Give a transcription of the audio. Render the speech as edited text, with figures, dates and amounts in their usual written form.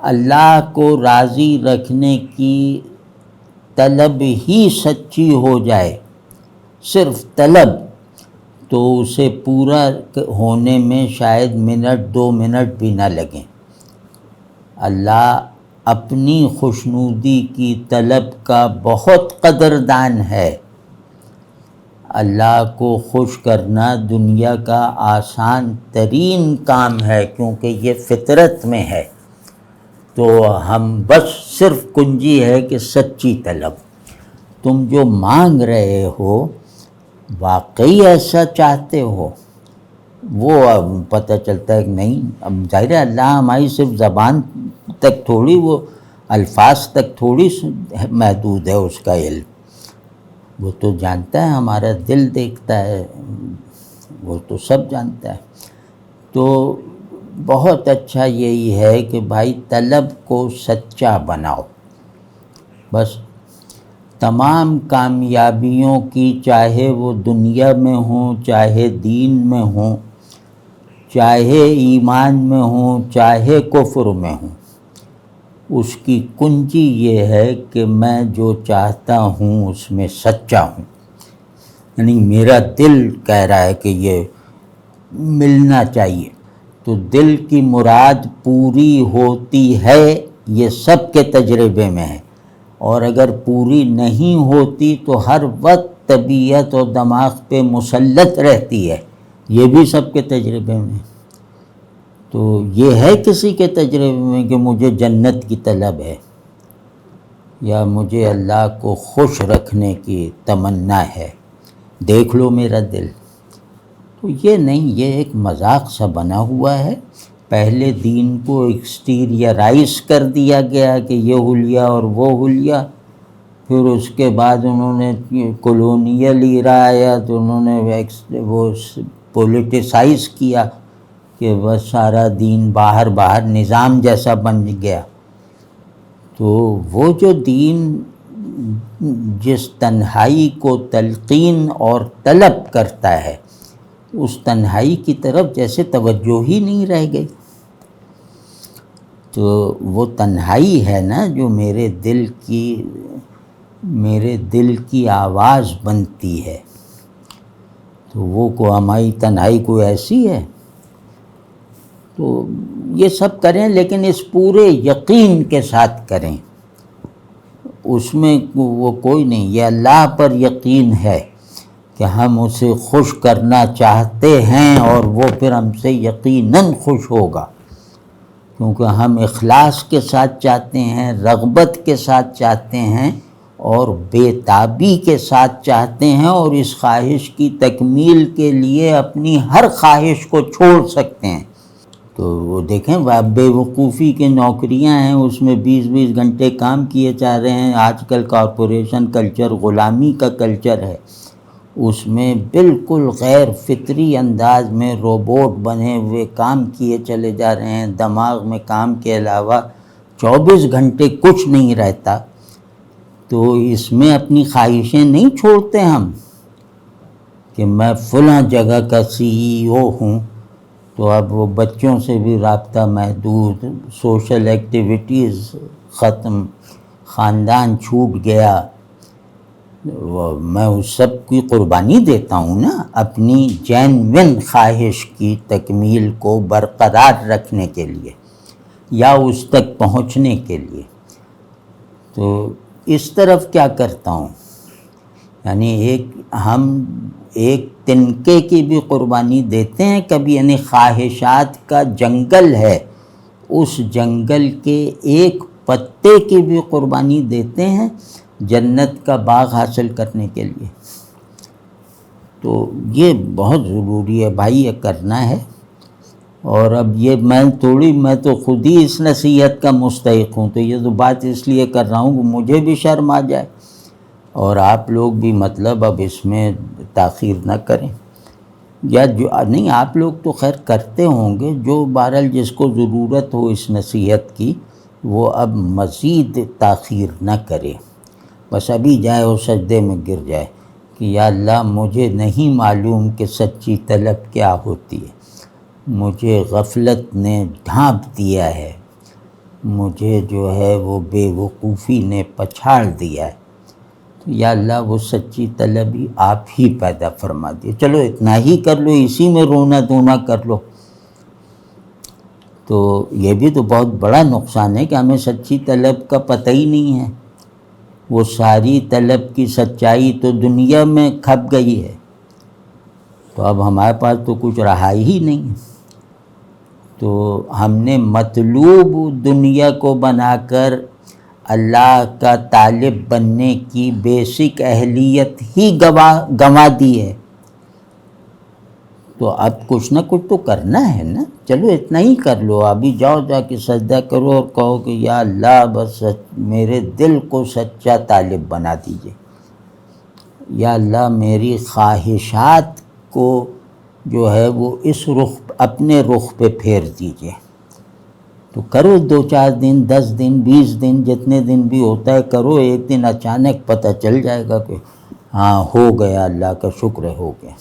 اللہ کو راضی رکھنے کی طلب ہی سچی ہو جائے، صرف طلب، تو اسے پورا ہونے میں شاید منٹ 2 منٹ بھی نہ لگیں۔ اللہ اپنی خوشنودی کی طلب کا بہت قدردان ہے۔ اللہ کو خوش کرنا دنیا کا آسان ترین کام ہے، کیونکہ یہ فطرت میں ہے۔ تو ہم بس صرف کنجی ہے کہ سچی طلب۔ تم جو مانگ رہے ہو واقعی ایسا چاہتے ہو، وہ اب پتہ چلتا ہے کہ نہیں۔ اب ظاہر ہے اللہ ہماری صرف زبان تک تھوڑی، وہ الفاظ تک تھوڑی محدود ہے اس کا علم، وہ تو جانتا ہے، ہمارا دل دیکھتا ہے، وہ تو سب جانتا ہے۔ تو بہت اچھا یہی ہے کہ بھائی طلب کو سچا بناؤ۔ بس تمام کامیابیوں کی، چاہے وہ دنیا میں ہوں، چاہے دین میں ہوں، چاہے ایمان میں ہوں، چاہے کفر میں ہوں، اس کی کنجی یہ ہے کہ میں جو چاہتا ہوں اس میں سچا ہوں۔ یعنی میرا دل کہہ رہا ہے کہ یہ ملنا چاہیے، تو دل کی مراد پوری ہوتی ہے، یہ سب کے تجربے میں ہے۔ اور اگر پوری نہیں ہوتی تو ہر وقت طبیعت اور دماغ پہ مسلط رہتی ہے، یہ بھی سب کے تجربے میں۔ تو یہ ہے کسی کے تجربے میں کہ مجھے جنت کی طلب ہے یا مجھے اللہ کو خوش رکھنے کی تمنا ہے، دیکھ لو میرا دل۔ تو یہ نہیں، یہ ایک مذاق سا بنا ہوا ہے۔ پہلے دین کو ایکسٹیریئرائز کر دیا گیا کہ یہ حلیہ اور وہ حلیہ، پھر اس کے بعد انہوں نے کولونیل ایرا آیا تو انہوں نے وہ پولیٹیسائز کیا کہ بس سارا دین باہر نظام جیسا بن گیا۔ تو وہ جو دین جس تنہائی کو تلقین اور طلب کرتا ہے، اس تنہائی کی طرف جیسے توجہ ہی نہیں رہ گئی۔ تو وہ تنہائی ہے نا جو میرے دل کی آواز بنتی ہے، تو وہ کو ہماری تنہائی کوئی ایسی ہے۔ تو یہ سب کریں لیکن اس پورے یقین کے ساتھ کریں، اس میں وہ کوئی نہیں، یہ اللہ پر یقین ہے کہ ہم اسے خوش کرنا چاہتے ہیں اور وہ پھر ہم سے یقیناً خوش ہوگا، کیونکہ ہم اخلاص کے ساتھ چاہتے ہیں، رغبت کے ساتھ چاہتے ہیں اور بے تابی کے ساتھ چاہتے ہیں، اور اس خواہش کی تکمیل کے لیے اپنی ہر خواہش کو چھوڑ سکتے ہیں۔ تو وہ دیکھیں بے وقوفی کے نوکریاں ہیں، اس میں 20 گھنٹے کام کیے جا رہے ہیں۔ آج کل کارپوریشن کلچر غلامی کا کلچر ہے، اس میں بالکل غیر فطری انداز میں روبوٹ بنے ہوئے کام کیے چلے جا رہے ہیں، دماغ میں کام کے علاوہ 24 گھنٹے کچھ نہیں رہتا۔ تو اس میں اپنی خواہشیں نہیں چھوڑتے ہم کہ میں فلاں جگہ کا CEO ہوں، تو اب وہ بچوں سے بھی رابطہ محدود، سوشل ایکٹیویٹیز ختم، خاندان چھوٹ گیا۔ میں اس سب کی قربانی دیتا ہوں نا، اپنی جینوین خواہش کی تکمیل کو برقرار رکھنے کے لیے یا اس تک پہنچنے کے لیے۔ تو اس طرف کیا کرتا ہوں، یعنی ہم ایک تنکے کی بھی قربانی دیتے ہیں کبھی، یعنی خواہشات کا جنگل ہے، اس جنگل کے ایک پتے کی بھی قربانی دیتے ہیں جنت کا باغ حاصل کرنے کے لیے۔ تو یہ بہت ضروری ہے بھائی، یہ کرنا ہے۔ اور اب یہ میں تو خود ہی اس نصیحت کا مستحق ہوں، تو یہ تو بات اس لیے کر رہا ہوں کہ مجھے بھی شرم آ جائے اور آپ لوگ بھی مطلب اب اس میں تاخیر نہ کریں، یا جو نہیں آپ لوگ تو خیر کرتے ہوں گے، جو بہرحال جس کو ضرورت ہو اس نصیحت کی وہ اب مزید تاخیر نہ کرے، بس ابھی جائے اور سجدے میں گر جائے کہ یا اللہ مجھے نہیں معلوم کہ سچی طلب کیا ہوتی ہے، مجھے غفلت نے ڈھانپ دیا ہے، مجھے جو ہے وہ بے وقوفی نے پچھاڑ دیا ہے، تو یا اللہ وہ سچی طلبی آپ ہی پیدا فرما دیے، چلو اتنا ہی کر لو، اسی میں رونا دھونا کر لو۔ تو یہ بھی تو بہت بڑا نقصان ہے کہ ہمیں سچی طلب کا پتہ ہی نہیں ہے، وہ ساری طلب کی سچائی تو دنیا میں کھپ گئی ہے، تو اب ہمارے پاس تو کچھ رہا ہی نہیں ہے۔ تو ہم نے مطلوب دنیا کو بنا کر اللہ کا طالب بننے کی بیسک اہلیت ہی گنوا دی ہے، تو اب کچھ نہ کچھ تو کرنا ہے نا، چلو اتنا ہی کر لو، ابھی جاؤ جا کے سجدہ کرو اور کہو کہ یا اللہ بس میرے دل کو سچا طالب بنا دیجئے، یا اللہ میری خواہشات کو جو ہے وہ اس رخ اپنے رخ پہ پھیر دیجئے۔ تو کرو 2-4 دن، 10 دن، 20 دن، جتنے دن بھی ہوتا ہے کرو، ایک دن اچانک پتہ چل جائے گا کہ ہاں ہو گیا، اللہ کا شکر ہے ہو گیا۔